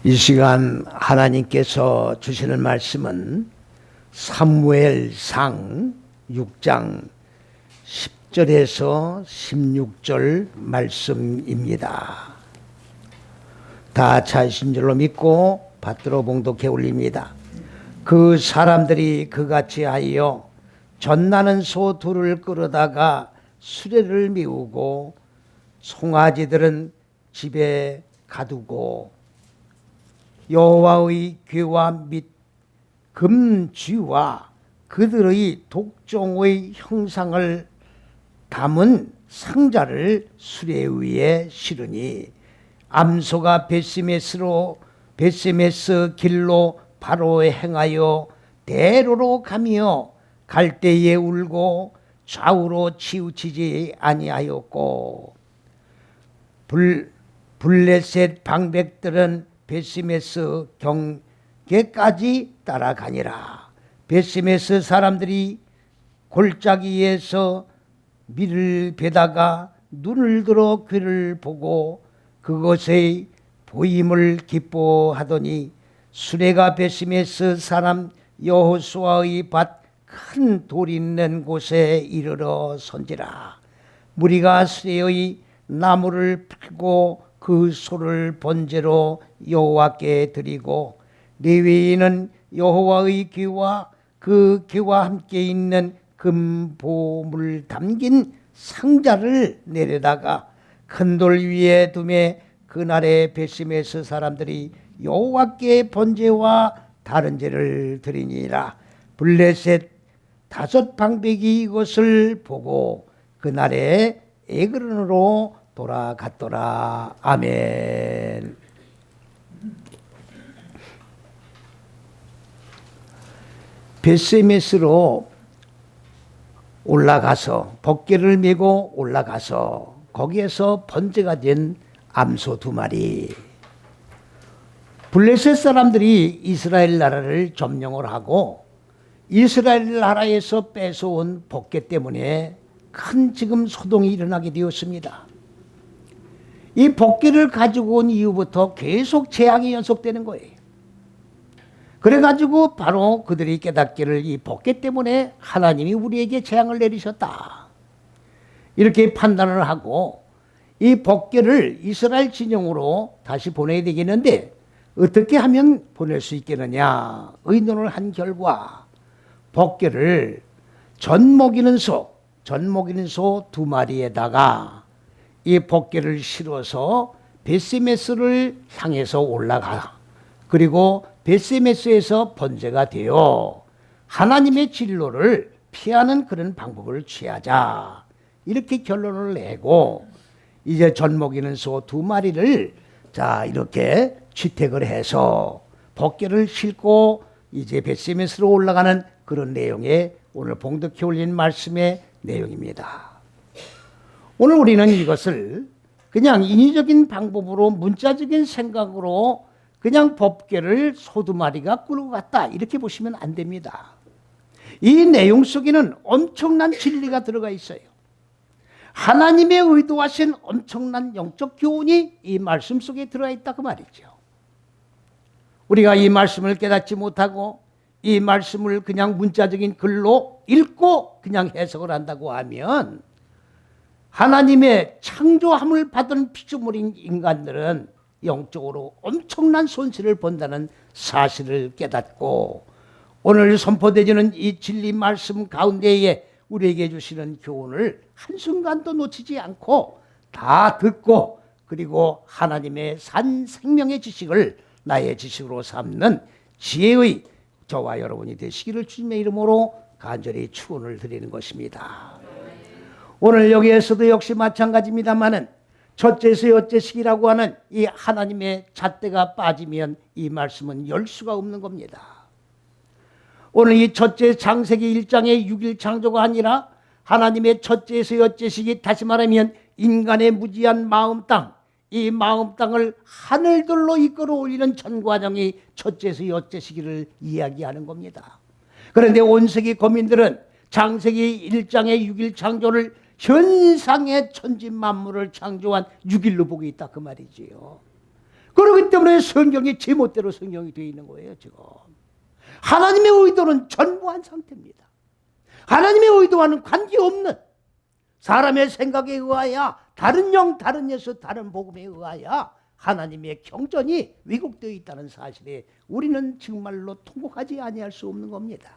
이 시간 하나님께서 주시는 말씀은 사무엘상 6장 10절에서 16절 말씀입니다. 다 찾으신 줄로 믿고 받들어 봉독해 올립니다. 그 사람들이 그같이 하여 젖나는 소 둘을 끌어다가 수레를 메우고 송아지들은 집에 가두고 여호와의 괴와 및 금쥐와 그들의 독종의 형상을 담은 상자를 수레 위에 실으니 암소가 베세메스 길로 바로 행하여 대로로 가며 갈대에 울고 좌우로 치우치지 아니하였고 블레셋 방백들은 베세메스 경계까지 따라가니라. 베세메스 사람들이 골짜기에서 밀을 베다가 눈을 들어 귀를 보고 그것의 보임을 기뻐하더니 수레가 베세메스 사람 여호수아의 밭 큰 돌 있는 곳에 이르러 선지라. 무리가 수레의 나무를 풀고 그 소를 번제로 여호와께 드리고 레위인은 여호와의 귀와 그 귀와 함께 있는 금보물 담긴 상자를 내려다가 큰 돌 위에 두매 그날에 베세메스 사람들이 여호와께 번제와 다른 제를 드리니라. 블레셋 5 방백이 이것을 보고 그날에 에그론으로 돌아갔더라. 아멘. 베세메스로 올라가서 법궤를 메고 올라가서 거기에서 번제가 된 암소 2마리. 블레셋 사람들이 이스라엘 나라를 점령을 하고 이스라엘 나라에서 뺏어온 법궤 때문에 큰 지금 소동이 일어나게 되었습니다. 이 법궤를 가지고 온 이후부터 계속 재앙이 연속되는 거예요. 그래가지고 바로 그들이 깨닫기를 이 법궤 때문에 하나님이 우리에게 재앙을 내리셨다, 이렇게 판단을 하고 이 법궤를 이스라엘 진영으로 다시 보내야 되겠는데 어떻게 하면 보낼 수 있겠느냐 의논을 한 결과 법궤를 젖 먹이는 소 2마리에다가 이 법궤를 실어서 베세메스를 향해서 올라가, 그리고 베세메스에서 번제가 되어 하나님의 진로를 피하는 그런 방법을 취하자, 이렇게 결론을 내고 이제 젖 먹이는 소 2마리를 자 이렇게 취택을 해서 법궤를 싣고 이제 베세메스로 올라가는 그런 내용의 오늘 봉독해 올린 말씀의 내용입니다. 오늘 우리는 이것을 그냥 인위적인 방법으로 문자적인 생각으로 그냥 법궤를 소 2마리가 끌고 갔다 이렇게 보시면 안 됩니다. 이 내용 속에는 엄청난 진리가 들어가 있어요. 하나님의 의도하신 엄청난 영적 교훈이 이 말씀 속에 들어가 있다 그 말이죠. 우리가 이 말씀을 깨닫지 못하고 이 말씀을 그냥 문자적인 글로 읽고 그냥 해석을 한다고 하면 하나님의 창조함을 받은 피조물인 인간들은 영적으로 엄청난 손실을 본다는 사실을 깨닫고 오늘 선포되어지는 이 진리 말씀 가운데에 우리에게 주시는 교훈을 한순간도 놓치지 않고 다 듣고 그리고 하나님의 산 생명의 지식을 나의 지식으로 삼는 지혜의 저와 여러분이 되시기를 주님의 이름으로 간절히 축원을 드리는 것입니다. 오늘 여기에서도 역시 마찬가지입니다만은 첫째에서 여째식이라고 하는 이 하나님의 잣대가 빠지면 이 말씀은 열 수가 없는 겁니다. 오늘 이 첫째 창세기 1장의 6일 창조가 아니라 하나님의 첫째에서 여째식이 다시 말하면 인간의 무지한 마음 땅, 이 마음 땅을 하늘들로 이끌어 올리는 전 과정이 첫째에서 여째시기를 이야기하는 겁니다. 그런데 온 세계 거민들은 창세기 1장의 6일 창조를 현상의 천지 만물을 창조한 6일로 보고 있다 그 말이지요. 그 그렇기 때문에 성경이 제멋대로 성경이 되어 있는 거예요. 지금 하나님의 의도는 전무한 상태입니다. 하나님의 의도와는 관계없는 사람의 생각에 의하여 다른 영, 다른 예수, 다른 복음에 의하여 하나님의 경전이 왜곡되어 있다는 사실에 우리는 정말로 통곡하지 아니할 수 없는 겁니다.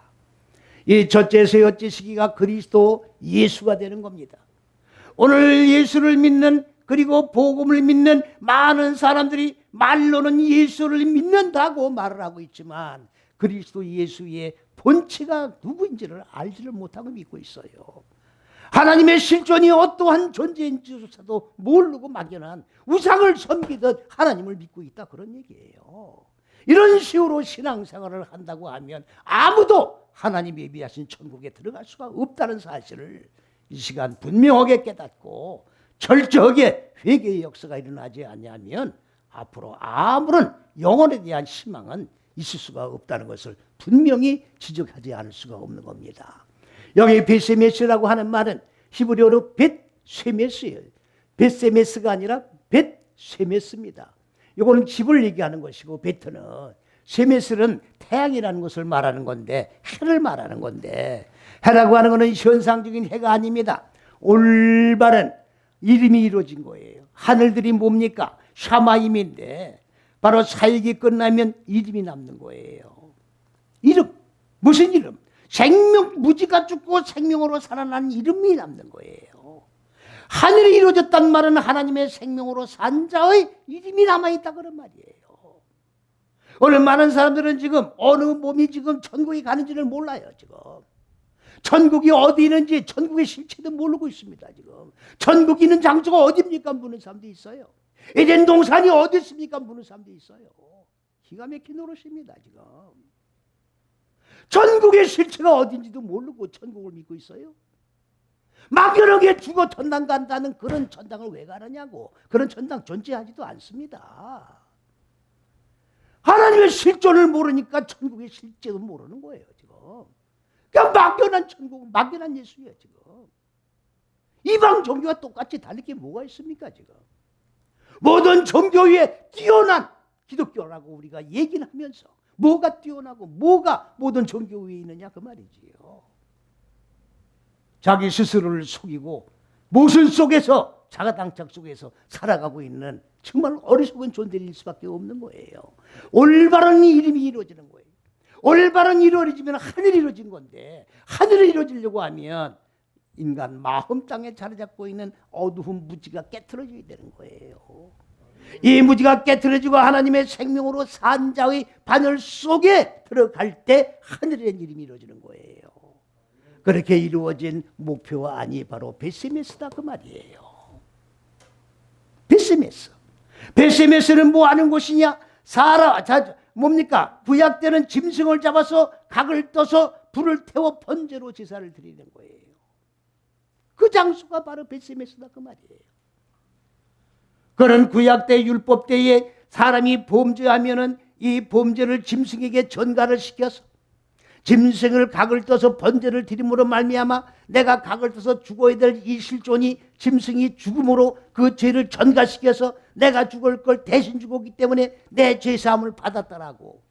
이 첫째, 셋째 시기가 그리스도 예수가 되는 겁니다. 오늘 예수를 믿는, 그리고 복음을 믿는 많은 사람들이 말로는 예수를 믿는다고 말을 하고 있지만 그리스도 예수의 본체가 누구인지를 알지를 못하고 믿고 있어요. 하나님의 실존이 어떠한 존재인지조차도 모르고 막연한 우상을 섬기듯 하나님을 믿고 있다, 그런 얘기예요. 이런 식으로 신앙생활을 한다고 하면 아무도 하나님이 예비하신 천국에 들어갈 수가 없다는 사실을 이 시간 분명하게 깨닫고 철저하게 회개의 역사가 일어나지 않으면 앞으로 아무런 영혼에 대한 희망은 있을 수가 없다는 것을 분명히 지적하지 않을 수가 없는 겁니다. 여기 벳세메스라고 하는 말은 히브리어로 벳세메스예요. 벳세메스가 아니라 벳세메스입니다. 이거는 집을 얘기하는 것이고, 베트는 세메스는 태양이라는 것을 말하는 건데, 해를 말하는 건데, 해라고 하는 것은 현상적인 해가 아닙니다. 올바른 이름이 이루어진 거예요. 하늘들이 뭡니까? 샤마임인데 바로 사역이 끝나면 이름이 남는 거예요. 이름, 무슨 이름? 생명, 무지가 죽고 생명으로 살아난 이름이 남는 거예요. 하늘이 이루어졌단 말은 하나님의 생명으로 산 자의 이름이 남아있다, 그런 말이에요. 오늘 많은 사람들은 지금 어느 몸이 지금 천국에 가는지를 몰라요. 지금 천국이 어디 있는지, 천국의 실체도 모르고 있습니다. 지금 천국 있는 장소가 어디입니까? 묻는 사람도 있어요. 에덴 동산이 어디 있습니까? 묻는 사람도 있어요. 기가 막힌 노릇입니다. 지금 천국의 실체가 어딘지도 모르고 천국을 믿고 있어요. 막연하게 죽어 천당 간다는 그런 천당을 왜 가느냐고. 그런 천당 존재하지도 않습니다. 하나님의 실존을 모르니까 천국의 실제도 모르는 거예요. 지금 그냥 막연한 천국, 막연한 예수예요. 지금 이방 종교와 똑같이 다를 게 뭐가 있습니까? 지금 모든 종교 위에 뛰어난 기독교라고 우리가 얘기를 하면서 뭐가 뛰어나고 뭐가 모든 종교 위에 있느냐, 그 말이지요. 자기 스스로를 속이고 모순 속에서, 자가당착 속에서 살아가고 있는 정말 어리석은 존재일 수밖에 없는 거예요. 올바른 이름이 이루어지는 거예요. 올바른 일이 이루어지면 하늘이 이루어진 건데, 하늘이 이루어지려고 하면 인간 마음 땅에 자리 잡고 있는 어두운 무지가 깨트려져야 되는 거예요. 이 무지가 깨트려지고 하나님의 생명으로 산 자의 반열 속에 들어갈 때 하늘의 이름이 이루어지는 거예요. 그렇게 이루어진 목표와 안이 바로 벳세메스다, 그 말이에요. 벳세메스. 벳세메스는 뭐 하는 곳이냐? 뭡니까? 구약 때는 짐승을 잡아서 각을 떠서 불을 태워 번제로 제사를 드리는 거예요. 그 장소가 바로 벳세메스다, 그 말이에요. 그런 구약 때, 율법 때에 사람이 범죄하면은 이 범죄를 짐승에게 전가를 시켜서 짐승을 각을 떠서 번제를 드림으로 말미암아 내가 각을 떠서 죽어야 될 이 실존이 짐승이 죽음으로 그 죄를 전가시켜서 내가 죽을 걸 대신 죽었기 때문에 내 죄사함을 받았다라고.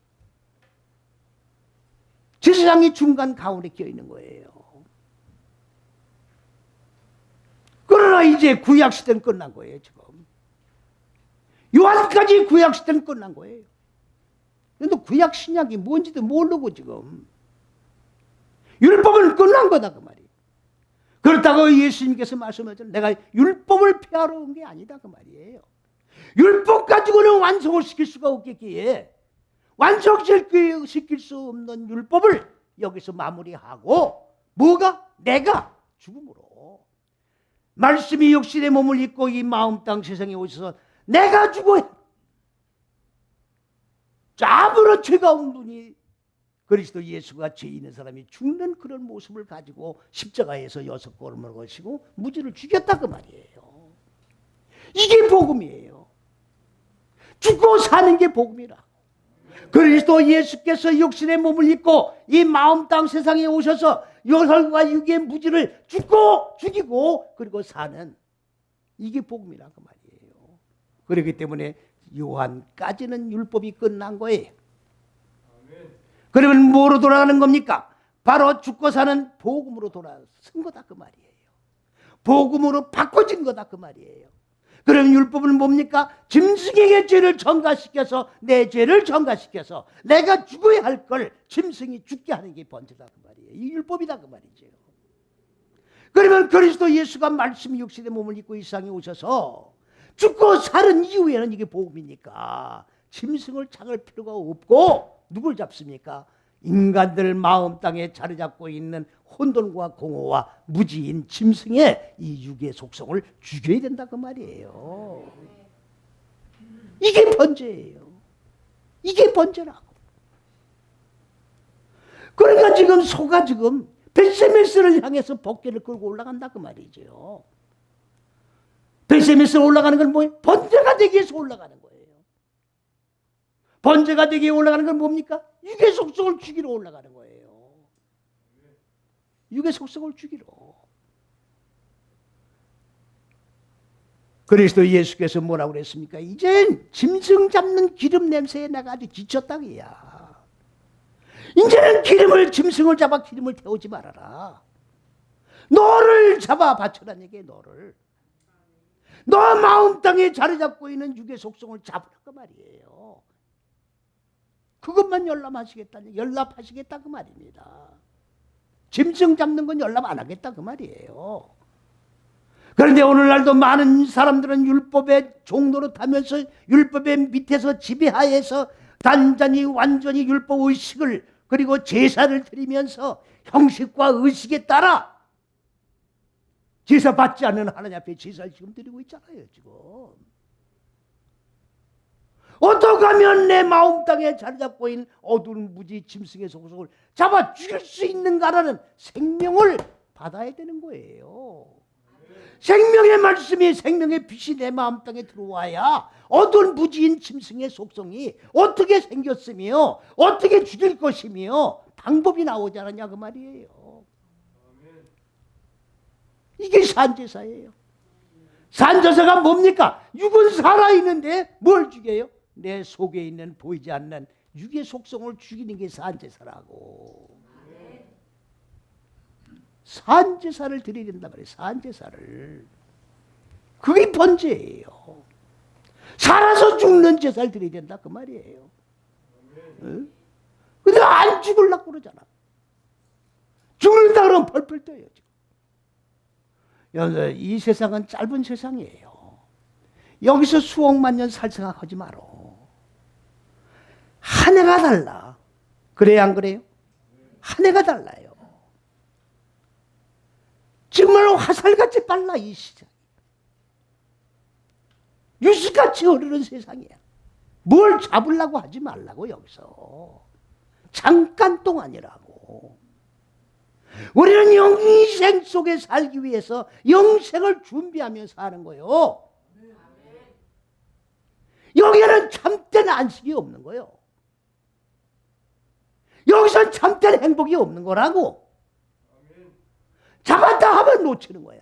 제사장이 중간 가운데 껴 있는 거예요. 그러나 이제 구약 시대는 끝난 거예요. 지금 요한까지 구약 시대는 끝난 거예요. 그런데 구약 신약이 뭔지도 모르고 지금 율법은 끝난 거다, 그 말이에요. 그렇다고 예수님께서 말씀하셨죠. 내가 율법을 폐하러 온 게 아니다, 그 말이에요. 율법 가지고는 완성을 시킬 수가 없겠기에 완성시킬 수 없는 율법을 여기서 마무리하고, 뭐가? 내가 죽음으로 말씀이 육신의 몸을 입고 이 마음 땅 세상에 오셔서 내가 죽어야, 아무런 죄가 없는 분이 그리스도 예수가 죄 있는 사람이 죽는 그런 모습을 가지고 십자가에서 6걸음을 거시고 무지를 죽였다, 그 말이에요. 이게 복음이에요. 죽고 사는 게 복음이라. 그리스도 예수께서 육신의 몸을 입고 이 마음 땅 세상에 오셔서 혈과 육의 무지를 죽이고 그리고 사는, 이게 복음이라, 그 말이에요. 그렇기 때문에 요한까지는 율법이 끝난 거예요. 그러면 뭐로 돌아가는 겁니까? 바로 죽고 사는 복음으로 돌아선 거다 그 말이에요. 복음으로 바꿔진 거다 그 말이에요. 그럼 율법은 뭡니까? 짐승에게 죄를 전가시켜서 내 죄를 전가시켜서 내가 죽어야 할 걸 짐승이 죽게 하는 게 번제다 그 말이에요. 이 율법이다 그 말이죠. 그러면 그리스도 예수가 말씀이 육신의 몸을 입고 이 세상에 오셔서 죽고 살은 이후에는 이게 복음이니까 짐승을 잡을 필요가 없고 누굴 잡습니까? 인간들 마음 땅에 자리 잡고 있는 혼돈과 공허와 무지인 짐승의 이 육의 속성을 죽여야 된다 그 말이에요. 이게 번제예요. 이게 번제라고. 그러니까 지금 소가 지금 벳세메스를 향해서 법궤를 끌고 올라간다 그 말이죠. 벳세메스로 올라가는 건 뭐예요? 번제가 되기 위해서 올라가는 거예요. 번제가 되기 위해 올라가는 건 뭡니까? 육의 속성을 죽이러 올라가는 거예요. 육의 속성을 죽이러. 그리스도 예수께서 뭐라고 그랬습니까? 이젠 짐승 잡는 기름 냄새에 내가 아주 지쳤다기야. 이제는 짐승을 잡아 기름을 태우지 말아라. 너를 잡아 바쳐라 얘기해. 너를. 너 마음 땅에 자리 잡고 있는 육의 속성을 잡으라 그 말이에요. 그것만 연락하시겠다 그 말입니다. 짐승 잡는 건 연락 안 하겠다 그 말이에요. 그런데 오늘날도 많은 사람들은 율법의 종로로 타면서 율법의 밑에서 지배하에서 단단히 완전히 율법 의식을 그리고 제사를 드리면서 형식과 의식에 따라 제사 받지 않는 하나님 앞에 제사를 지금 드리고 있잖아요. 지금 어떻게 하면 내 마음 땅에 자리 잡고 있는 어두운 무지 짐승의 속성을 잡아 죽일 수 있는가라는 생명을 받아야 되는 거예요. 생명의 말씀이 생명의 빛이 내 마음 땅에 들어와야 어두운 무지인 짐승의 속성이 어떻게 생겼으며 어떻게 죽일 것이며 방법이 나오지 않았냐 그 말이에요. 이게 산제사예요. 산제사가 뭡니까? 육은 살아있는데 뭘 죽여요? 내 속에 있는 보이지 않는 육의 속성을 죽이는 게 산제사라고. 산제사를 드려야 된단 말이에요. 산제사를. 그게 번제예요. 살아서 죽는 제사를 드려야 된다 그 말이에요. 응? 근데 안 죽으려고 그러잖아. 죽는다 그러면 펄펄 떠요. 지금. 이 세상은 짧은 세상이에요. 여기서 수억만 년 살 생각하지 마라. 한 해가 달라. 그래요 안 그래요? 한 해가 달라요. 정말 화살같이 빨라 이 시장. 유수같이 흐르는 세상이야. 뭘 잡으려고 하지 말라고 여기서. 잠깐 동안이라고. 우리는 영생 속에 살기 위해서 영생을 준비하며 사는 거예요. 여기는 참된 안식이 없는 거예요. 여기서 참된 행복이 없는 거라고. 잡았다 하면 놓치는 거야.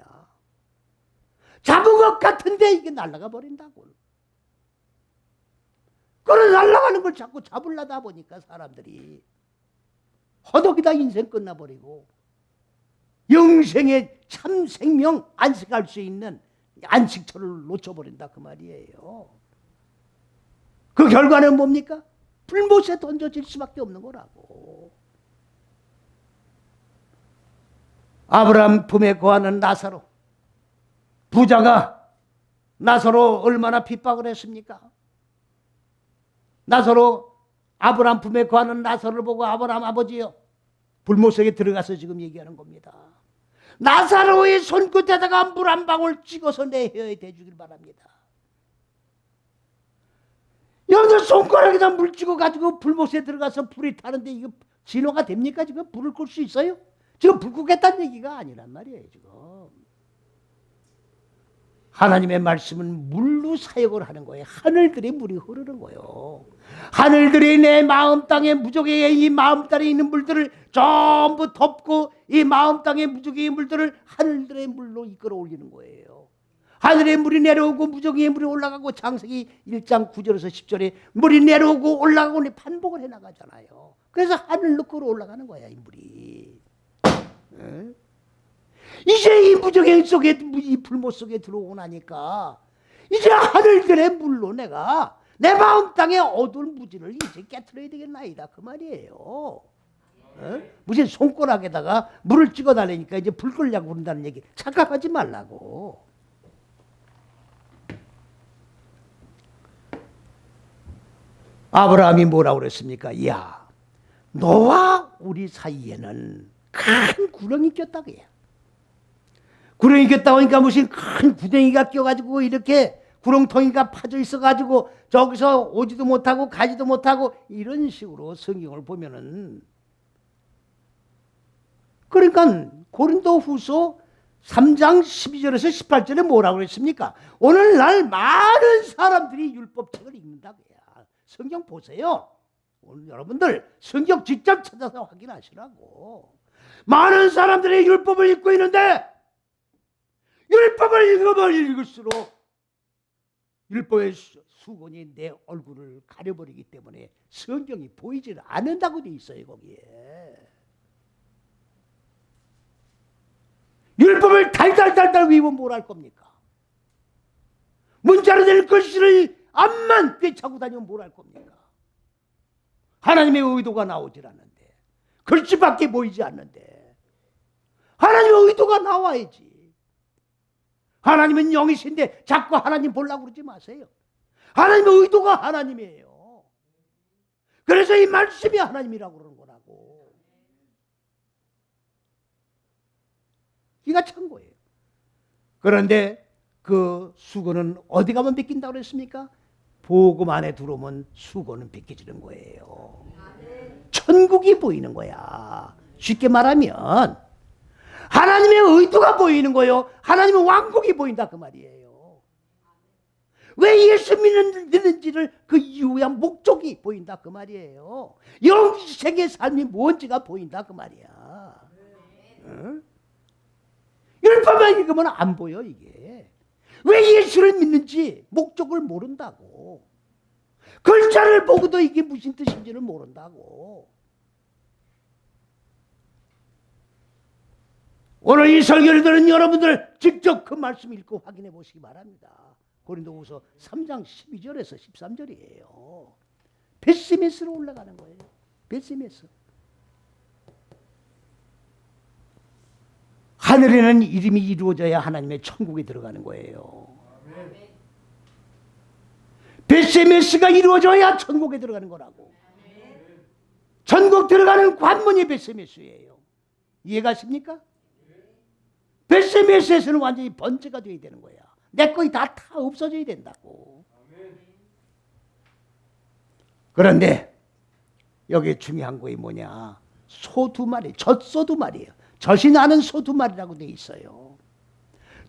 잡은 것 같은데 이게 날아가 버린다고. 그런 날아가는 걸 자꾸 잡으려다 보니까 사람들이 허덕이다 인생 끝나버리고 영생의 참 생명 안식할 수 있는 안식처를 놓쳐버린다 그 말이에요. 그 결과는 뭡니까? 불못에 던져질 수밖에 없는 거라고. 아브라함 품에 거하는 나사로. 부자가 나사로 얼마나 핍박을 했습니까? 나사로 아브라함 품에 거하는 나사로를 보고 아브라함 아버지요. 불못속에 들어가서 지금 얘기하는 겁니다. 나사로의 손끝에다가 물 한 방울 찍어서 내 혀에 대주길 바랍니다. 여기서 손가락에다 물 찍어 가지고 불못에 들어가서 불이 타는데 이거 진화가 됩니까? 지금 불을 끌 수 있어요? 지금 불 끄겠다는 얘기가 아니란 말이에요. 지금 하나님의 말씀은 물로 사역을 하는 거예요. 하늘들의 물이 흐르는 거예요. 하늘들이 내 마음 땅의 무적의 이 마음 땅에 있는 물들을 전부 덮고 이 마음 땅의 무적의 물들을 하늘들의 물로 이끌어 올리는 거예요. 하늘에 물이 내려오고 무저기에 물이 올라가고 창세기 1장 9절에서 10절에 물이 내려오고 올라가고 반복을 해나가잖아요. 그래서 하늘로 끌어 올라가는 거야 이 물이. 이제 이 무저기 속에 이 불못 속에 들어오고 나니까 이제 하늘들의 물로 내가 내 마음 땅에 어두운 무지를 이제 깨트려야 되겠나이다 그 말이에요. 무슨 손가락에다가 물을 찍어 달라니까 이제 불 끌려고 그런다는 얘기 착각하지 말라고. 아브라함이 뭐라고 그랬습니까? 야, 너와 우리 사이에는 큰 구렁이 꼈다고 해요. 구렁이 꼈다고 하니까 무슨 큰 구덩이가 껴가지고 이렇게 구렁텅이가 파져 있어가지고 저기서 오지도 못하고 가지도 못하고 이런 식으로 성경을 보면은, 그러니까 고린도후서 3장 12절에서 18절에 뭐라고 그랬습니까? 오늘날 많은 사람들이 율법책을 읽는다고 해요. 성경 보세요. 오늘 여러분들 성경 직접 찾아서 확인하시라고. 많은 사람들이 율법을 읽고 있는데 율법을 읽으면 읽을수록 율법의 수건이 내 얼굴을 가려버리기 때문에 성경이 보이지 않는다고 돼 있어요. 거기에 율법을 달달달달 외우면 뭘 할 겁니까? 문자로 될 글씨를 앞만 꿰차고 다니면 뭘 할 겁니까? 하나님의 의도가 나오질 않는데, 글씨밖에 보이지 않는데 하나님의 의도가 나와야지. 하나님은 영이신데 자꾸 하나님 보려고 그러지 마세요. 하나님의 의도가 하나님이에요. 그래서 이 말씀이 하나님이라고 그러는 거라고. 기가 찬 거예요. 그런데 그 수건은 어디 가면 빗긴다고 그랬습니까? 복음 안에 들어오면 수건은 빗겨지는 거예요. 천국이 보이는 거야. 쉽게 말하면 하나님의 의도가 보이는 거예요. 하나님의 왕국이 보인다 그 말이에요. 왜 예수 믿는지를 그 이유야 목적이 보인다 그 말이에요. 영생의 삶이 뭔지가 보인다 그 말이야. 응? 율법만 읽으면 안 보여 이게. 왜 예수를 믿는지 목적을 모른다고. 글자를 보고도 이게 무슨 뜻인지를 모른다고. 오늘 이 설교를 들은 여러분들 직접 그 말씀 읽고 확인해 보시기 바랍니다. 고린도후서 3장 12절에서 13절이에요. 베스메스로 올라가는 거예요. 베스메스. 하늘에는 이름이 이루어져야 하나님의 천국에 들어가는 거예요. 베스메스가 이루어져야 천국에 들어가는 거라고. 천국 들어가는 관문이 베스메스예요. 이해가십니까? 베스메스에서는 완전히 번제가 되어야 되는 거야. 내 거이 다 없어져야 된다고. 그런데 여기 중요한 거이 뭐냐? 소 두 마리, 젖소 두 마리예요. 젖이 나는 소 두 마리라고 돼 있어요.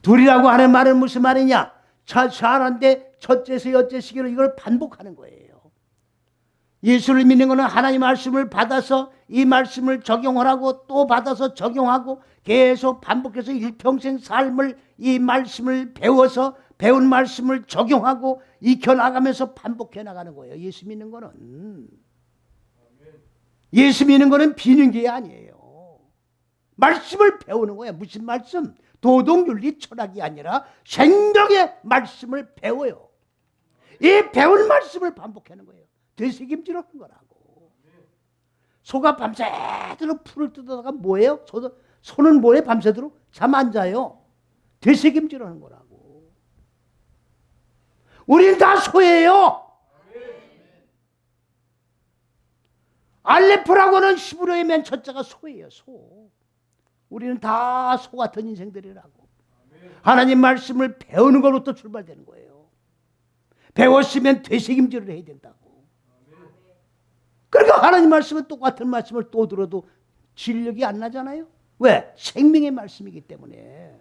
둘이라고 하는 말은 무슨 말이냐? 잘하는데 첫째서 여째시기로 이걸 반복하는 거예요. 예수를 믿는 것은 하나님 말씀을 받아서 이 말씀을 적용하라고 또 받아서 적용하고 계속 반복해서 일평생 삶을 이 말씀을 배워서 배운 말씀을 적용하고 익혀나가면서 반복해 나가는 거예요. 예수 믿는 거는. 예수 믿는 거는 비는 게 아니에요. 말씀을 배우는 거예요. 무슨 말씀? 도덕윤리 철학이 아니라 생명의 말씀을 배워요. 이 배운 말씀을 반복하는 거예요. 되새김질 하는 거라고. 소가 밤새도록 풀을 뜯어다가 뭐예요? 소는 뭐예요? 밤새도록 잠 안 자요. 되새김질 하는 거라고. 우린 다 소예요. 알레프라고는 히브리어의 맨 첫자가 소예요. 소. 우리는 다 소 같은 인생들이라고. 하나님 말씀을 배우는 것부터 출발되는 거예요. 배웠으면 되새김질을 해야 된다고. 그러니까 하나님 말씀은 똑같은 말씀을 또 들어도 진력이 안 나잖아요. 왜? 생명의 말씀이기 때문에.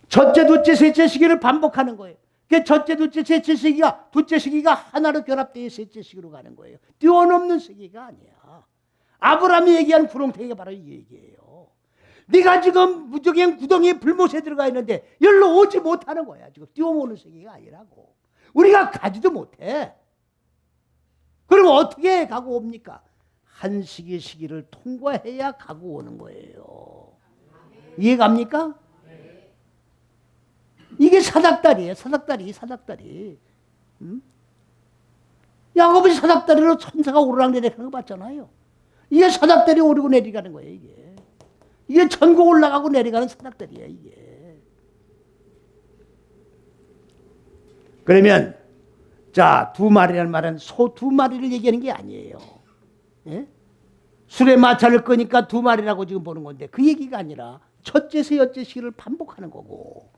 첫째, 둘째, 셋째 시기를 반복하는 거예요. 그 첫째, 둘째, 셋째 시기가 둘째 시기가 하나로 결합되어 셋째 시기로 가는 거예요. 뛰어넘는 시기가 아니야. 아브라함이 얘기한 구렁텅이가 바로 이 얘기예요. 네가 지금 무적행 구덩이에 불못에 들어가 있는데 열로 오지 못하는 거야. 지금 뛰어오는 세계가 아니라고. 우리가 가지도 못해. 그럼 어떻게 가고 옵니까? 한 시기 시기를 통과해야 가고 오는 거예요. 이해갑니까? 이게 사닥다리예요. 사닥다리. 응? 야곱이 사닥다리로 천사가 오르락내리락 하는 거 봤잖아요. 이게 사닥다리 오르고 내리가는 거예요. 이게 천국 올라가고 내려가는 사닥다리야 이게. 그러면 자, 두 마리라는 말은 소 두 마리를 얘기하는 게 아니에요. 예? 술에 마차를 끄니까 두 마리라고 지금 보는 건데 그 얘기가 아니라 첫째서 여째시기를 반복하는 거고,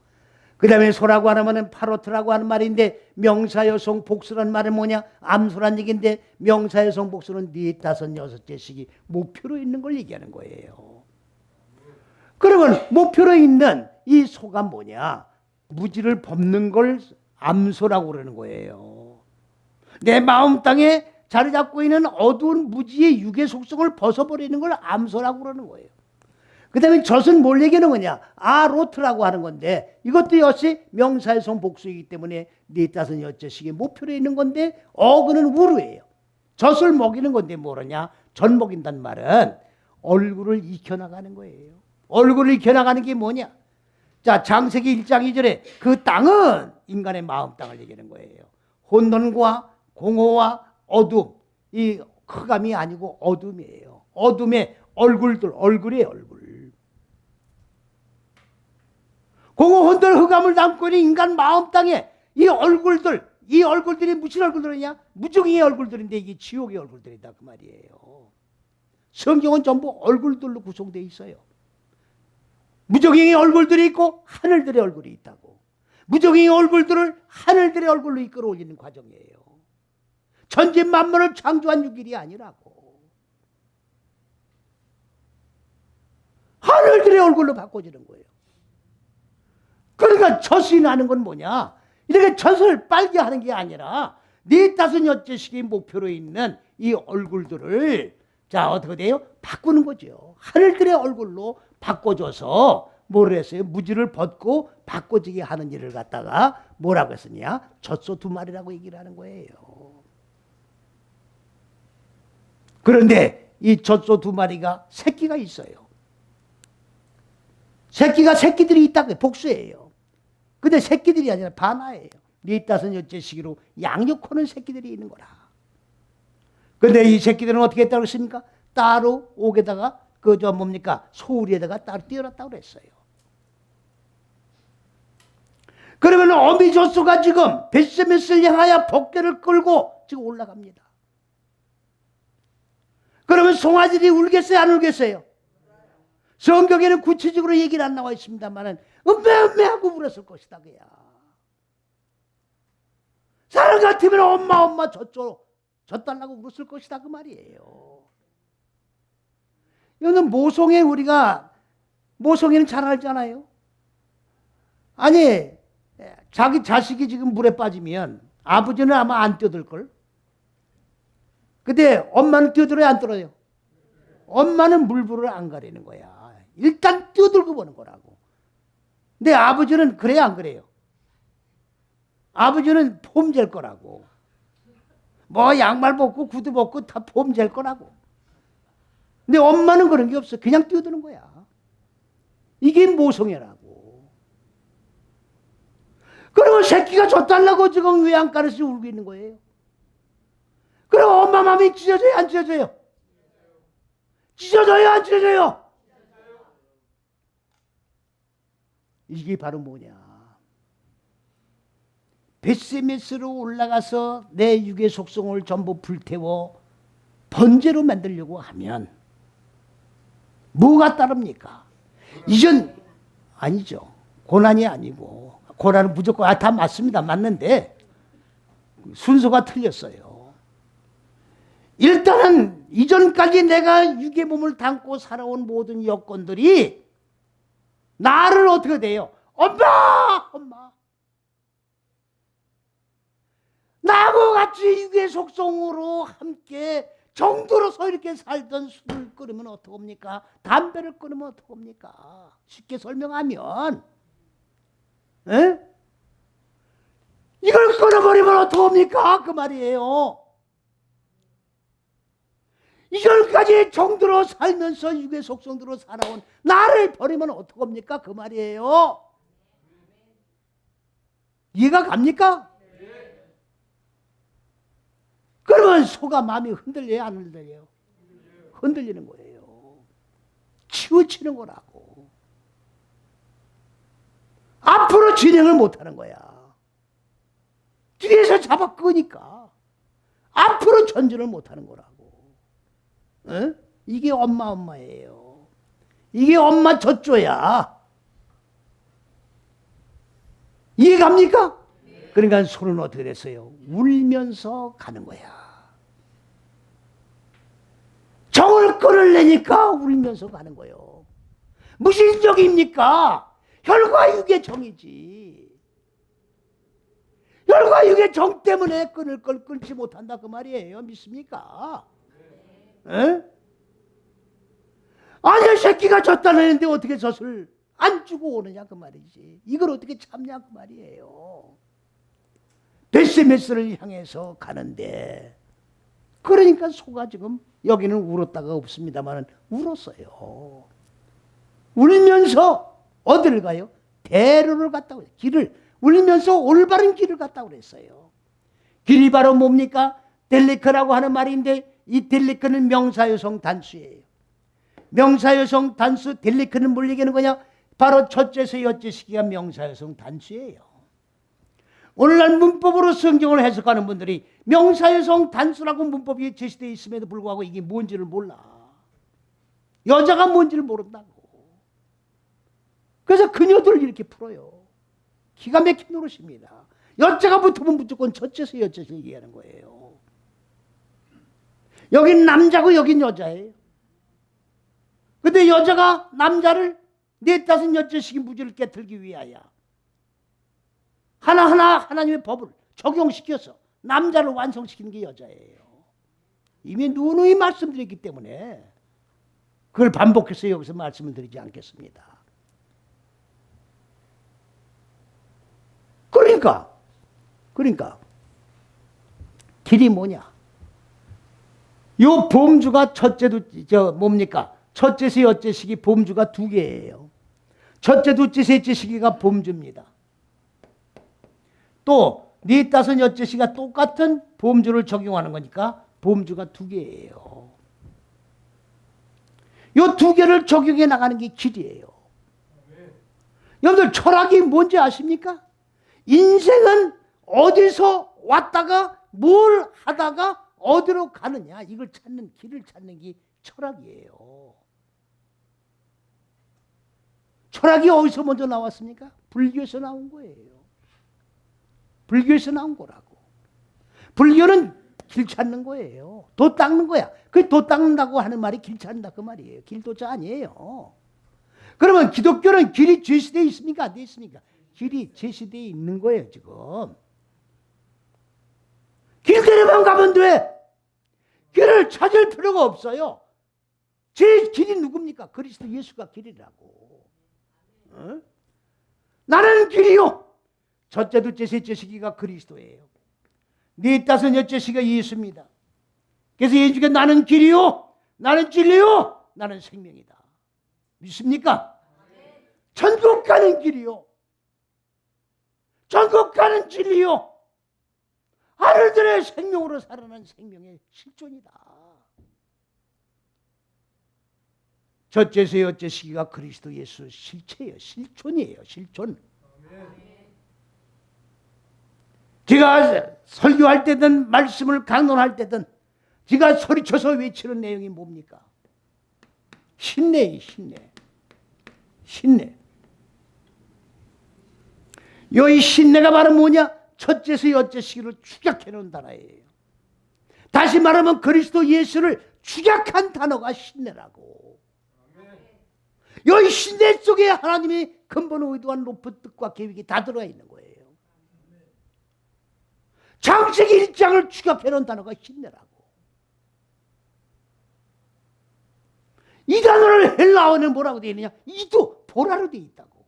그 다음에 소라고 하는 파로트라고 하는 말인데 명사여성 복수라는 말은 뭐냐? 암소란 얘기인데 명사여성 복수는 4, 5, 6째씩이 목표로 있는 걸 얘기하는 거예요. 그러면 목표로 있는 이 소가 뭐냐? 무지를 범는 걸 암소라고 그러는 거예요. 내 마음 땅에 자리 잡고 있는 어두운 무지의 육의 속성을 벗어버리는 걸 암소라고 그러는 거예요. 그 다음에 젖은 뭘 얘기하는 거냐? 아로트라고 하는 건데 이것도 역시 명사여성 복수이기 때문에 4, 5, 6째씩의 목표로 있는 건데 어그는 우루예요. 젖을 먹이는 건데 뭐라냐? 젖 먹인다는 말은 얼굴을 익혀나가는 거예요. 얼굴을 익혀나가는 게 뭐냐? 자, 창세기 1장 2절에 그 땅은 인간의 마음 땅을 얘기하는 거예요. 혼돈과 공허와 어둠, 이 흑암이 아니고 어둠이에요. 어둠의 얼굴들, 얼굴이에요, 얼굴. 공허, 혼돈, 흑암을 담고 있는 인간 마음 땅에 이 얼굴들이 무슨 얼굴들이냐? 무정의의 얼굴들인데 이게 지옥의 얼굴들이다 그 말이에요. 성경은 전부 얼굴들로 구성되어 있어요. 무정의의 얼굴들이 있고 하늘들의 얼굴이 있다고. 무정의의 얼굴들을 하늘들의 얼굴로 이끌어 올리는 과정이에요. 천지 만물을 창조한 육일이 아니라고. 하늘들의 얼굴로 바꿔지는 거예요. 그러니까 젖이 나는 건 뭐냐? 이렇게 젖을 빨게 하는 게 아니라 4, 5, 6째씩의 목표로 있는 이 얼굴들을 자 어떻게 돼요? 바꾸는 거죠. 하늘들의 얼굴로 바꿔줘서 뭐를 했어요? 무지를 벗고 바꿔지게 하는 일을 갖다가 뭐라고 했었냐? 젖소 2마리라고 얘기를 하는 거예요. 그런데 이 젖소 2마리가 새끼가 있어요. 새끼들이 있다고 복수예요. 근데 새끼들이 아니라 반화예요. 4, 5, 6째 시기로 양육하는 새끼들이 있는 거라. 근데 이 새끼들은 어떻게 했다고 했습니까? 따로 옥에다가 소우리에다가 따로 띄어놨다고 그랬어요. 그러면 어미 젖소가 지금 벳세메스를 향하여 법궤를 끌고 지금 올라갑니다. 그러면 송아지들이 울겠어요? 안 울겠어요? 성경에는 구체적으로 얘기는 안 나와 있습니다만은 음메하고 울었을 것이다 그야. 사람 같으면 엄마 젖달라고 울었을 것이다 그 말이에요. 이거는 모성애는 잘 알잖아요. 아니 자기 자식이 지금 물에 빠지면 아버지는 아마 안 뛰어들걸. 근데 엄마는 뛰어들어요 안 들어요? 엄마는 물불을 안 가리는 거야. 일단 뛰어들고 보는 거라고. 근데 아버지는 그래요 안 그래요? 아버지는 폼 잴 거라고. 뭐 양말 벗고 구두 벗고 다 폼 잴 거라고. 근데 엄마는 그런 게 없어. 그냥 뛰어드는 거야. 이게 모성애라고. 그리고 새끼가 젖달라고 지금 외양간에서 울고 있는 거예요. 그럼 엄마 마음이 찢어져요 안 찢어져요? 찢어져요 안 찢어져요? 이게 바로 뭐냐? 벳세메스로 올라가서 내 육의 속성을 전부 불태워 번제로 만들려고 하면 뭐가 따릅니까? 이전 아니죠. 고난이 아니고 고난은 무조건 다 맞습니다. 맞는데 순서가 틀렸어요. 일단은 이전까지 내가 육의 몸을 담고 살아온 모든 여건들이 나를 어떻게 돼요? 엄마! 나하고 같이 육의 속성으로 함께 정도로서 이렇게 살던 술을 끊으면 어떡합니까? 담배를 끊으면 어떡합니까? 쉽게 설명하면, 에? 이걸 끊어버리면 어떡합니까? 그 말이에요. 이전까지 정도로 살면서 육의 속성대로 살아온 나를 버리면 어떡합니까? 그 말이에요. 이해가 갑니까? 그러면 속아 마음이 흔들려요? 안 흔들려요? 흔들리는 거예요. 치우치는 거라고. 앞으로 진행을 못하는 거야. 뒤에서 잡아 끄니까 앞으로 전진을 못하는 거라고. 에? 이게 엄마예요. 이게 엄마 젖줘야. 이해갑니까? 그러니까 손은 어떻게 됐어요? 울면서 가는 거야. 정을 끌어내니까 울면서 가는 거예요. 무슨 정입니까? 혈과 육의 정이지. 혈과 육의 정 때문에 끊을 걸 끊지 못한다 그 말이에요. 믿습니까? 에? 아니 새끼가 졌다는데 어떻게 젖을 안 주고 오느냐 그 말이지. 이걸 어떻게 참냐 그 말이에요. 베세메스를 향해서 가는데 그러니까 소가 지금 여기는 울었다가 없습니다만 울었어요. 울면서 어디를 가요? 대로를 갔다고 해요. 길을 울면서 올바른 길을 갔다고 그랬어요. 길이 바로 뭡니까? 델리크라고 하는 말인데 이 델리크는 명사여성 단수예요. 명사여성 단수 델리크는 뭘 얘기하는 거냐? 바로 첫째서 여째 시기가 명사여성 단수예요. 오늘날 문법으로 성경을 해석하는 분들이 명사여성 단수라고 문법이 제시되어 있음에도 불구하고 이게 뭔지를 몰라. 여자가 뭔지를 모른다고. 그래서 그녀들을 이렇게 풀어요. 기가 막힌 노릇입니다. 여자가 붙으면 무조건 첫째서 여째서 얘기하는 거예요. 여긴 남자고 여긴 여자예요. 근데 여자가 남자를 넷다섯 여째씩이 무지를 깨틀기 위하여 하나하나 하나님의 법을 적용시켜서 남자를 완성시키는 게 여자예요. 이미 누누이 말씀드렸기 때문에 그걸 반복해서 여기서 말씀을 드리지 않겠습니다. 그러니까 길이 뭐냐? 요 범주가 첫째도 뭡니까? 첫째서 여째 시기 범주가 두 개예요. 첫째, 둘째, 셋째 시기가 범주입니다. 또 네, 다섯, 여째 시기가 똑같은 범주를 적용하는 거니까 범주가 두 개예요. 요 두 개를 적용해 나가는 게 길이에요. 여러분들 철학이 뭔지 아십니까? 인생은 어디서 왔다가 뭘 하다가 어디로 가느냐 이걸 찾는 길을 찾는 게 철학이에요. 철학이 어디서 먼저 나왔습니까? 불교에서 나온 거예요. 불교에서 나온 거라고. 불교는 길 찾는 거예요. 도 닦는 거야. 그 도 닦는다고 하는 말이 길 찾는다 그 말이에요. 길도자 아니에요. 그러면 기독교는 길이 제시되어 있습니까? 안 되어 있습니까? 길이 제시되어 있는 거예요 지금. 길대로만 가면 돼. 길을 찾을 필요가 없어요. 제 길이 누굽니까? 그리스도 예수가 길이라고. 어? 나는 길이요. 첫째, 둘째, 셋째 시기가 그리스도예요. 네, 다섯, 여째 시기가 예수입니다. 그래서 예수가 나는 길이요, 나는 진리요, 나는 생명이다. 믿습니까? 천국 가는 길이요, 천국 가는 진리요, 하늘들의 생명으로 살아난 생명의 실존이다. 첫째서 여째 시기가 그리스도 예수 실체예요. 실존이에요. 실존. 제가 설교할 때든 말씀을 강론할 때든 제가 소리쳐서 외치는 내용이 뭡니까? 신뢰예요. 신뢰. 이 신뢰가 바로 뭐냐? 첫째서 여째 시기를 축약해 놓은 단어예요. 다시 말하면 그리스도 예수를 축약한 단어가 신뢰라고. 이 신뢰 속에 하나님이 근본 의도한 높은 뜻과 계획이 다 들어가 있는 거예요. 창세기 1장을 축약해 놓은 단어가 신뢰라고. 이 단어를 헬라어는 뭐라고 되어 있느냐? 이도 보라로 되어 있다고.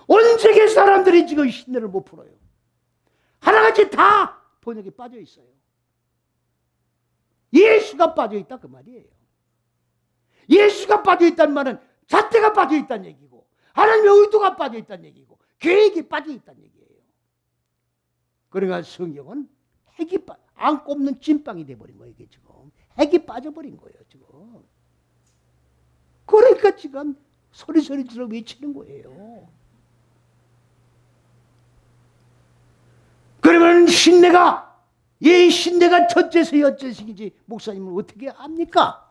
온 세계 사람들이 지금 신뢰를 못 풀어요. 하나같이 다 번역에 빠져 있어요. 예수가 빠져 있다 그 말이에요. 예수가 빠져 있다는 말은 잣대가 빠져 있다는 얘기고, 하나님의 의도가 빠져 있다는 얘기고, 계획이 빠져 있다는 얘기예요. 그러니까 성경은 핵이 안 꼽는 찐빵이 돼버린 거예요. 이게 지금 핵이 빠져버린 거예요. 지금. 그러니까 지금 소리소리 들어 외치는 거예요. 그러면 신내가, 이 신내가 첫째서 여째식인지 목사님은 어떻게 압니까?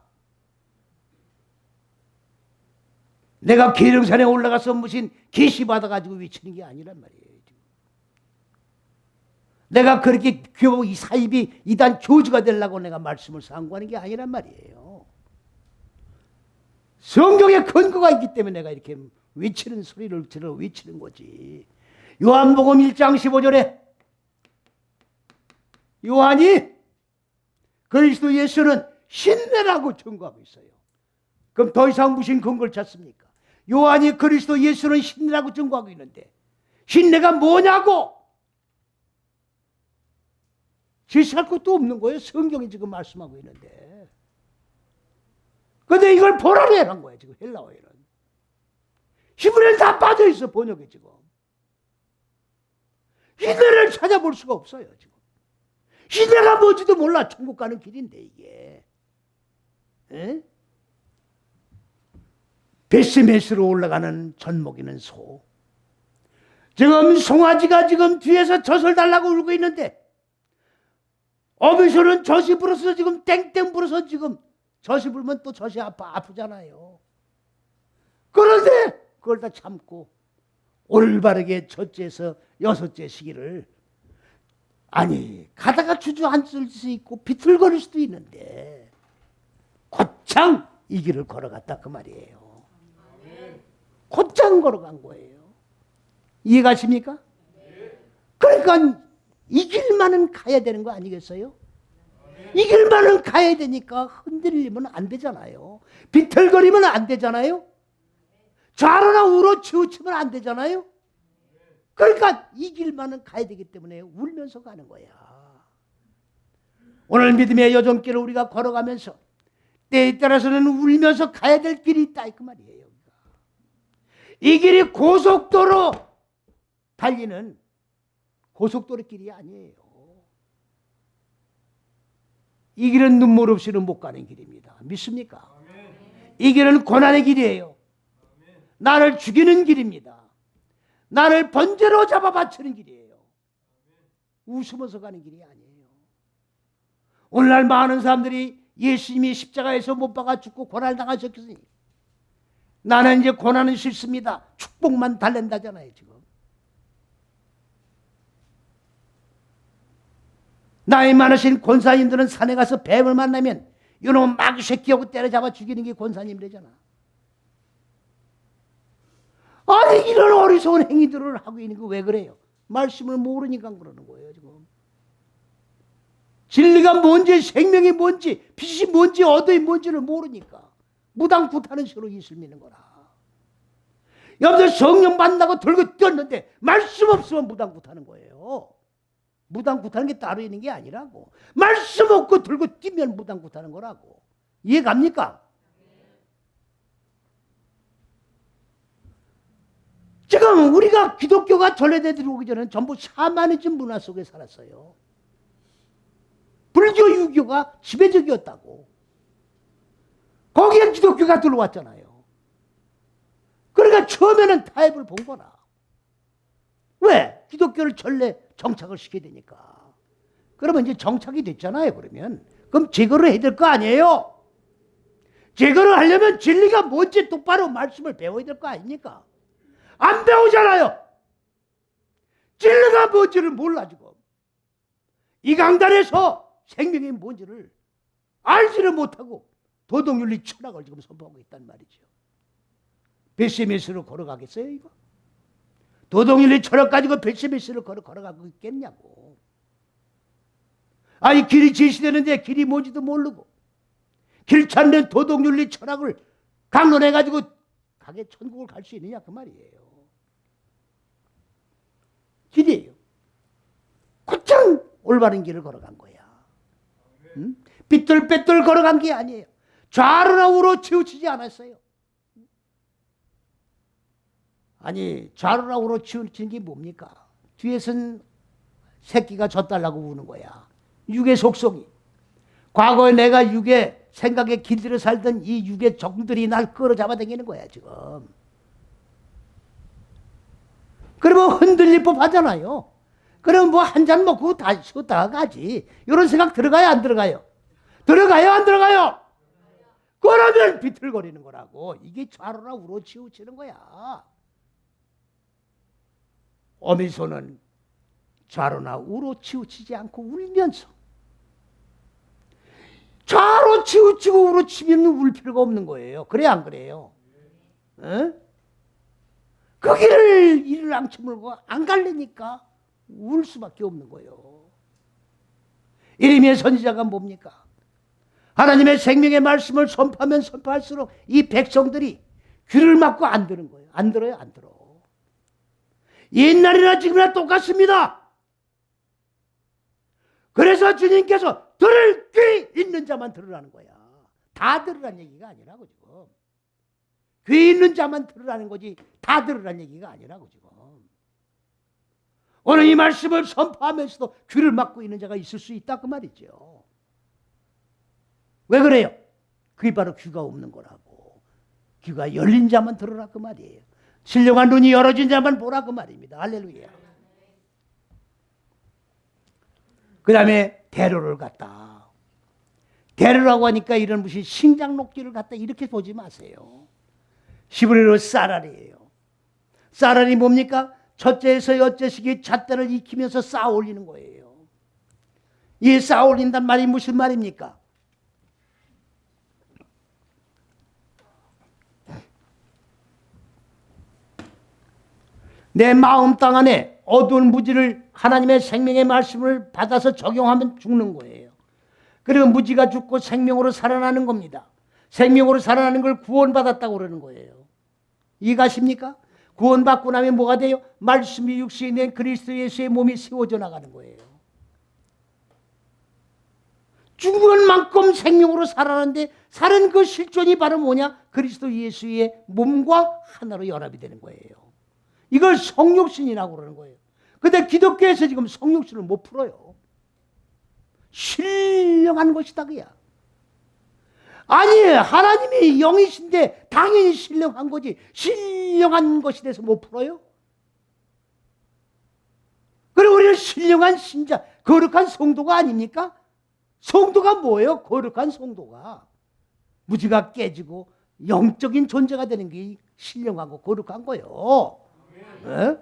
내가 계룡산에 올라가서 무슨 계시 받아가지고 외치는 게 아니란 말이에요. 내가 그렇게 이 사입이 이단 교주가 되려고 내가 말씀을 상고하는 게 아니란 말이에요. 성경에 근거가 있기 때문에 내가 이렇게 외치는 소리를 들어 외치는 거지. 요한복음 1장 15절에 요한이 그리스도 예수는 신내라고 증거하고 있어요. 그럼 더 이상 무슨 근거를 찾습니까? 요한이 그리스도 예수는 신내라고 증거하고 있는데 신내가 뭐냐고 제시할 것도 없는 거예요. 성경이 지금 말씀하고 있는데. 근데 이걸 보라로 해놓은 거예요. 지금 헬라어에는. 히브리어는 다 빠져있어. 번역에 지금. 신내를 찾아볼 수가 없어요. 지금. 신내가 뭔지도 몰라. 천국 가는 길인데 이게. 에? 베스메스로 올라가는 젖먹이는 소. 지금 송아지가 지금 뒤에서 젖을 달라고 울고 있는데 어미소는 젖이 불어서 지금 땡땡 불어서 지금 젖이 불면 또 젖이 아프잖아요. 그런데 그걸 다 참고 올바르게 첫째에서 여섯째 시기를 아니 가다가 주저앉을 수 있고 비틀거릴 수도 있는데 곧장 이 길을 걸어갔다 그 말이에요. 곧장 걸어간 거예요. 이해가십니까? 그러니까 이 길만은 가야 되는 거 아니겠어요? 이 길만은 가야 되니까 흔들리면 안 되잖아요. 비틀거리면 안 되잖아요. 좌로나 우로 치우치면 안 되잖아요. 그러니까 이 길만은 가야 되기 때문에 울면서 가는 거야. 오늘 믿음의 여정길을 우리가 걸어가면서 때에 따라서는 울면서 가야 될 길이 있다 그 말이에요. 이 길이 고속도로 달리는 고속도로 길이 아니에요. 이 길은 눈물 없이는 못 가는 길입니다. 믿습니까? 이 길은 고난의 길이에요. 나를 죽이는 길입니다. 나를 번제로 잡아 바치는 길이에요. 웃으면서 가는 길이 아니에요. 오늘날 많은 사람들이 예수님이 십자가에서 못 박아 죽고 고난을 당하셨으니 나는 이제 고난은 싫습니다. 축복만 달랜다잖아요. 지금. 나이 많으신 권사님들은 산에 가서 뱀을 만나면 이놈 마귀 새끼하고 때려잡아 죽이는 게 권사님이래잖아. 아니 이런 어리석은 행위들을 하고 있는 거 왜 그래요? 말씀을 모르니까 그러는 거예요. 지금. 진리가 뭔지 생명이 뭔지 빛이 뭔지 어둠이 뭔지를 모르니까 무당굿하는 식으로 예수를 믿는 거라. 여러분들 성령 만나고 들고 뛰었는데 말씀 없으면 무당굿하는 거예요. 무당굿하는 게 따로 있는 게 아니라고. 말씀 없고 들고 뛰면 무당굿하는 거라고. 이해 갑니까? 지금 우리가 기독교가 전래대 들어오기 전에는 전부 샤머니즘 문화 속에 살았어요. 불교, 유교가 지배적이었다고. 거기에 기독교가 들어왔잖아요. 그러니까 처음에는 타협을 본 거나. 왜? 기독교를 전래 정착을 시켜야 되니까. 그러면 이제 정착이 됐잖아요. 그럼 제거를 해야 될 거 아니에요? 제거를 하려면 진리가 뭔지 똑바로 말씀을 배워야 될 거 아닙니까? 안 배우잖아요. 진리가 뭔지를 몰라 지금. 이 강단에서 생명이 뭔지를 알지를 못하고 도덕윤리 철학을 지금 선포하고 있단 말이죠. 베스메스로 걸어가겠어요 이거? 도덕윤리 철학 가지고 베스메스로 걸어가고 있겠냐고. 아니 길이 제시되는데 길이 뭔지도 모르고 길찾는 도덕윤리 철학을 강론해가지고 가게 천국을 갈 수 있느냐 그 말이에요. 길이에요. 곧장 올바른 길을 걸어간 거야. 응? 삐뚤빼뚤 걸어간 게 아니에요. 좌로나 우로 치우치지 않았어요. 아니 좌로나 우로 치우치는 게 뭡니까? 뒤에선 새끼가 젖달라고 우는 거야. 육의 속성이. 과거에 내가 육의 생각에 길들여 살던 이 육의 종들이 날 끌어잡아 당기는 거야 지금. 그러면 흔들릴 법 하잖아요. 그럼 뭐 한 잔 먹고 다시 쉬었다가 가지. 이런 생각 들어가요 안 들어가요? 들어가요 안 들어가요? 그러면 비틀거리는 거라고. 이게 좌로나 우로 치우치는 거야. 어미소는 좌로나 우로 치우치지 않고 울면서, 좌로 치우치고 우로 치면 울 필요가 없는 거예요. 그래 안 그래요? 에? 그 길을 이를 앙치물고 안 갈래니까 울 수밖에 없는 거예요. 이름의 선지자가 뭡니까? 하나님의 생명의 말씀을 선포하면 선포할수록 이 백성들이 귀를 막고 안 듣는 거예요. 안 들어요, 안 들어. 옛날이나 지금이나 똑같습니다. 그래서 주님께서 들을 귀 있는 자만 들으라는 거야. 다 들으라는 얘기가 아니라고 지금. 귀 있는 자만 들으라는 거지 다 들으라는 얘기가 아니라고 지금. 오늘 이 말씀을 선포하면서도 귀를 막고 있는 자가 있을 수 있다 그 말이죠. 왜 그래요? 그게 바로 귀가 없는 거라고. 귀가 열린 자만 들으라 그 말이에요. 신령한 눈이 열어진 자만 보라 그 말입니다. 할렐루야. 그 다음에 대로를 갖다. 대로라고 하니까 이런 무슨 신장 녹지를 갖다 이렇게 보지 마세요. 히브리어로 쌀알이에요. 쌀알이 뭡니까? 첫째에서 여째식이 잣대를 익히면서 쌓아 올리는 거예요. 이 쌓아 올린단 말이 무슨 말입니까? 내 마음 땅 안에 어두운 무지를 하나님의 생명의 말씀을 받아서 적용하면 죽는 거예요. 그리고 무지가 죽고 생명으로 살아나는 겁니다. 생명으로 살아나는 걸 구원받았다고 그러는 거예요. 이해가십니까? 구원받고 나면 뭐가 돼요? 말씀이 육신이 된 그리스도 예수의 몸이 세워져 나가는 거예요. 죽은 만큼 생명으로 살아나는데 사는 그 실존이 바로 뭐냐? 그리스도 예수의 몸과 하나로 연합이 되는 거예요. 이걸 성육신이라고 그러는 거예요. 근데 기독교에서 지금 성육신을 못 풀어요. 신령한 것이다 그야. 아니 하나님이 영이신데 당연히 신령한 거지. 신령한 것이 돼서 못 풀어요? 그리고 우리는 신령한 신자, 거룩한 성도가 아닙니까? 성도가 뭐예요? 거룩한 성도가. 무지가 깨지고 영적인 존재가 되는 게 신령하고 거룩한 거예요. 에?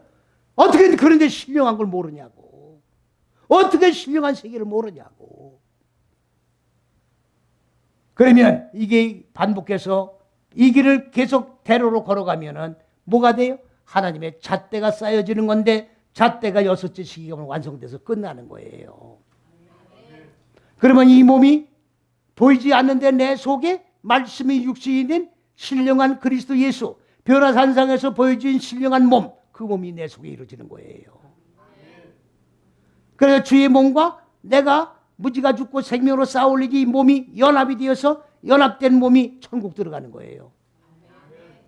어떻게 그런데 신령한 걸 모르냐고. 어떻게 신령한 세계를 모르냐고. 그러면 이게 반복해서 이 길을 계속 대로로 걸어가면은 뭐가 돼요? 하나님의 잣대가 쌓여지는 건데 잣대가 6째 시기가 완성돼서 끝나는 거예요. 그러면 이 몸이 보이지 않는데 내 속에 말씀이 육신이 된 신령한 그리스도 예수, 변화산상에서 보여진 신령한 몸, 그 몸이 내 속에 이루어지는 거예요. 그래서 주의 몸과 내가 무지가 죽고 생명으로 쌓아올리기 이 몸이 연합이 되어서 연합된 몸이 천국 들어가는 거예요.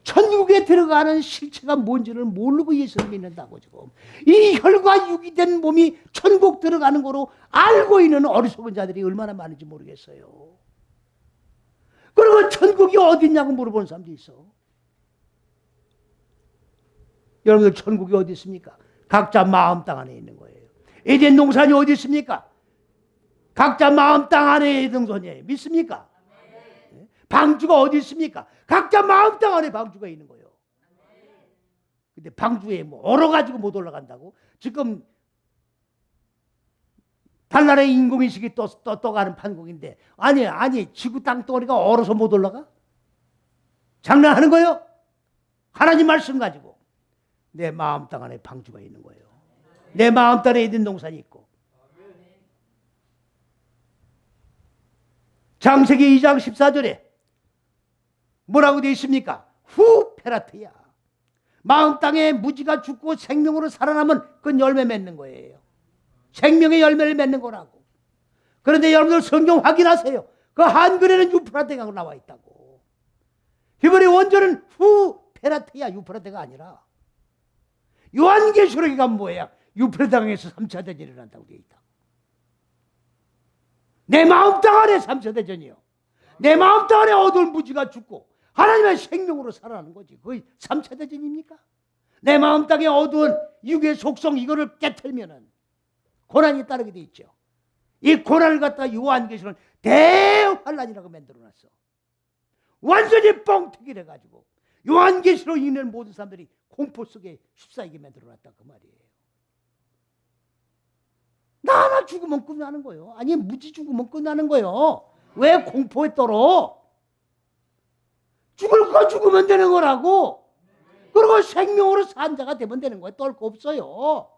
천국에 들어가는 실체가 뭔지를 모르고 예수를 믿는다고 지금. 이 혈과 육이 된 몸이 천국 들어가는 거로 알고 있는 어리석은 자들이 얼마나 많은지 모르겠어요. 그리고 천국이 어디냐고 물어보는 사람도 있어. 여러분들 천국이 어디 있습니까? 각자 마음 땅 안에 있는 거예요. 에덴 동산이 어디 있습니까? 각자 마음 땅 안에 있는 동산이에요. 믿습니까? 방주가 어디 있습니까? 각자 마음 땅 안에 방주가 있는 거예요. 근데 방주에 뭐 얼어가지고 못 올라간다고? 지금 달나라의 인공위식이 떠가는 판국인데 아니 지구 땅덩어리가 얼어서 못 올라가? 장난하는 거예요? 하나님 말씀 가지고 내 마음 땅 안에 방주가 있는 거예요. 내 마음 땅에 에덴 동산이 있고 창세기 2장 14절에 뭐라고 되어 있습니까? 후 페라트야. 마음 땅에 무지가 죽고 생명으로 살아나면 그건 열매 맺는 거예요. 생명의 열매를 맺는 거라고. 그런데 여러분들 성경 확인하세요. 그 한글에는 유프라테가 나와 있다고. 히브리 원절은 후 페라테야, 유프라테가 아니라. 요한계시록에 가면 뭐야? 유프라테강에서 3차 대전이 일어난다고 되어 있다. 내 마음 땅 안에 3차 대전이요. 내 마음 땅 안에 어두운 무지가 죽고 하나님의 생명으로 살아나는 거지. 그게 3차 대전입니까? 내 마음 땅에 어두운 육의 속성 이거를 깨뜨리면은 고난이 따르게 돼 있죠. 이 고난을 갖다가 요한계시록은 대환란이라고 만들어놨어. 완전히 뻥튀기를 해가지고 요한계시록 읽는 모든 사람들이 공포 속에 휩싸이게 만들어놨다 그 말이에요. 나 하나 죽으면 끝나는 거예요. 아니 무지 죽으면 끝나는 거예요. 왜 공포에 떨어? 죽을 거 죽으면 되는 거라고. 그리고 생명으로 산 자가 되면 되는 거예요. 떨 거 없어요.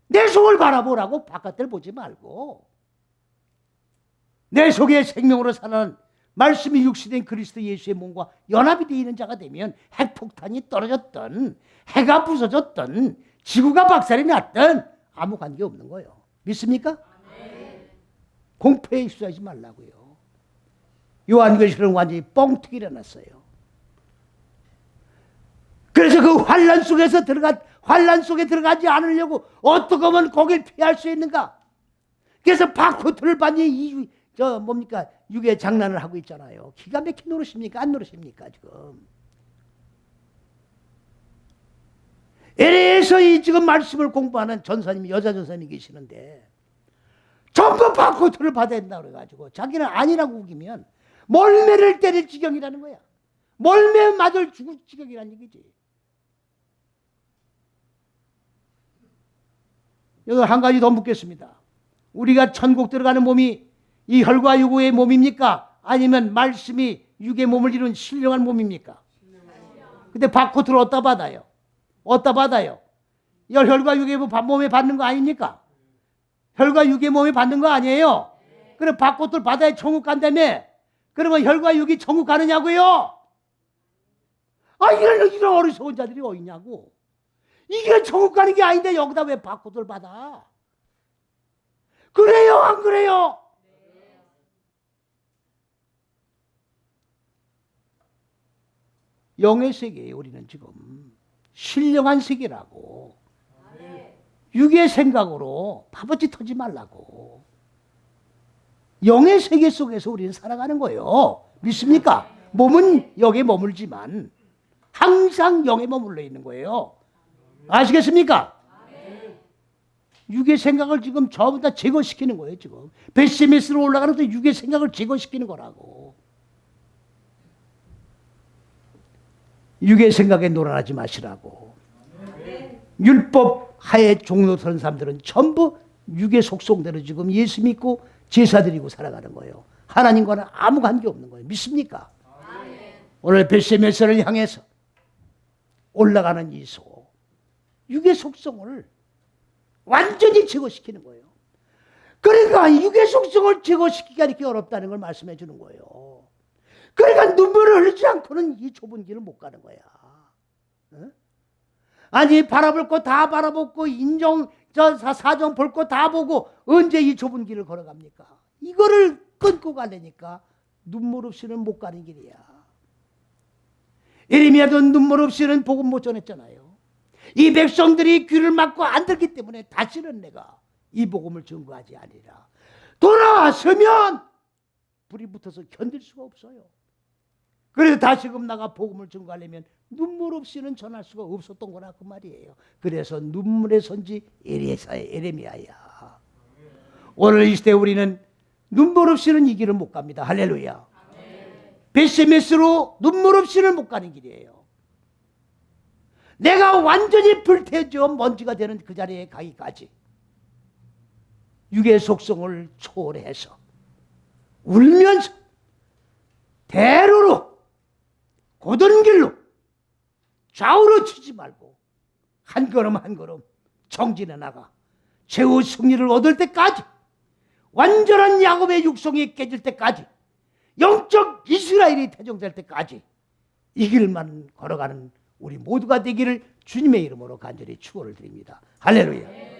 내 속을 바라보라고. 바깥을 보지 말고. 내 속에 생명으로 사는 말씀이 육신된 그리스도 예수의 몸과 연합이 되어 있는 자가 되면 핵폭탄이 떨어졌던 해가 부서졌던 지구가 박살이 났던 아무 관계 없는 거예요. 믿습니까? 공포에 휩싸이지 말라고요. 요한계시록은 완전히 뻥튀기 일어났어요. 그래서 그 환란 속에 들어가지 않으려고 어떻게 하면 거길 피할 수 있는가? 그래서 바코트를 반드시 육의 장난을 하고 있잖아요. 기가 막히게 노릇입니까? 안 노릇입니까? 지금. LA에서 이 지금 말씀을 공부하는 전사님이 여자 전사님이 계시는데 전부 바코트를 받아야 된다고 그래가지고 자기는 아니라고 우기면 몰매를 때릴 지경이라는 거야. 몰매 맞을 죽을 지경이라는 얘기지. 여기 한 가지 더 묻겠습니다. 우리가 천국 들어가는 몸이 이 혈과 육의 몸입니까? 아니면 말씀이 육의 몸을 이룬 신령한 몸입니까? 근데 바코트를 어디다 받아요? 어디다 받아요? 혈과 육의 몸에 받는 거 아닙니까? 혈과 육의 몸에 받는 거 아니에요? 그럼 바코트를 받아야 천국 간다며? 그러면 혈과 육이 천국 가느냐고요? 아, 이런 어리석은 자들이 어디냐고. 이게 천국 가는 게 아닌데 여기다 왜 바코드를 받아? 그래요, 안 그래요? 영의 세계에 우리는 지금 신령한 세계라고. 육의 생각으로 바보짓 하지 말라고. 영의 세계 속에서 우리는 살아가는 거예요. 믿습니까? 몸은 여기에 머물지만 항상 영에 머물러 있는 거예요. 아시겠습니까? 육의 생각을 지금 전부 다 제거시키는 거예요. 지금 베스메스로 올라가는데 육의 생각을 제거시키는 거라고. 육의 생각에 놀아나지 마시라고. 율법 하에 종로 서는 사람들은 전부 육의 속성대로 지금 예수 믿고 제사 드리고 살아가는 거예요. 하나님과는 아무 관계 없는 거예요. 믿습니까? 오늘 베스메스를 향해서 올라가는 이 소, 육의 속성을 완전히 제거시키는 거예요. 그러니까 육의 속성을 제거시키기가 이렇게 어렵다는 걸 말씀해 주는 거예요. 그러니까 눈물을 흘리지 않고는 이 좁은 길을 못 가는 거야. 어? 아니 바라볼 거 다 바라보고 사정 볼 거 다 보고 언제 이 좁은 길을 걸어갑니까? 이거를 끊고 가려니까 눈물 없이는 못 가는 길이야. 예레미야도 눈물 없이는 복음 못 전했잖아요. 이 백성들이 귀를 막고 안 듣기 때문에 다시는 내가 이 복음을 전거하지 아니라 돌아서면 불이 붙어서 견딜 수가 없어요. 그래서 다시금 나가 복음을 전거하려면 눈물 없이는 전할 수가 없었던 거라 그 말이에요. 그래서 눈물의 선지 예레미야야. 오늘 이 시대 우리는 눈물 없이는 이 길을 못 갑니다. 할렐루야. 베스메스로 눈물 없이는 못 가는 길이에요. 내가 완전히 불태워져 먼지가 되는 그 자리에 가기까지 육의 속성을 초월해서 울면서 대로로 고든 길로 좌우로 치지 말고 한 걸음 한 걸음 정진해 나가 최후 승리를 얻을 때까지 완전한 야곱의 육성이 깨질 때까지, 영적 이스라엘이 태종될 때까지 이 길만 걸어가는 우리 모두가 되기를 주님의 이름으로 간절히 축원을 드립니다. 할렐루야.